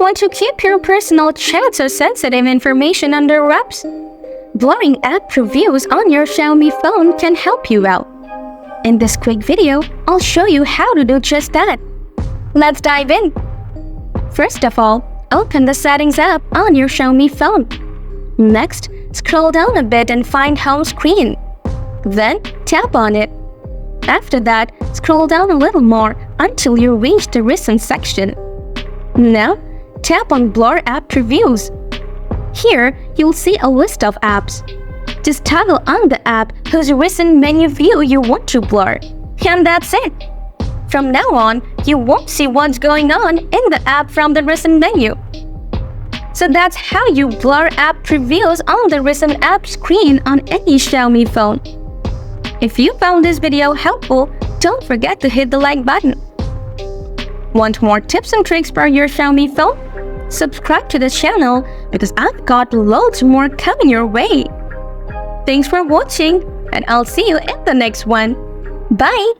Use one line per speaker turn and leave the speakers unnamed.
want to keep your personal chats or sensitive information under wraps? Blurring app previews on your Xiaomi phone can help you out. In this quick video, I'll show you how to do just that. Let's dive in. First of all, open the Settings app on your Xiaomi phone. Next, scroll down a bit and find Home Screen. Then, tap on it. After that, scroll down a little more until you reach the Recent section. Now, tap on Blur App Previews. Here, you'll see a list of apps. Just toggle on the app whose recent menu view you want to blur. And that's it! From now on, you won't see what's going on in the app from the recent menu. So that's how you blur app previews on the recent app screen on any Xiaomi phone. If you found this video helpful, don't forget to hit the like button. Want more tips and tricks for your Xiaomi phone? Subscribe to the channel because I've got loads more coming your way. Thanks for watching, and I'll see you in the next one. Bye!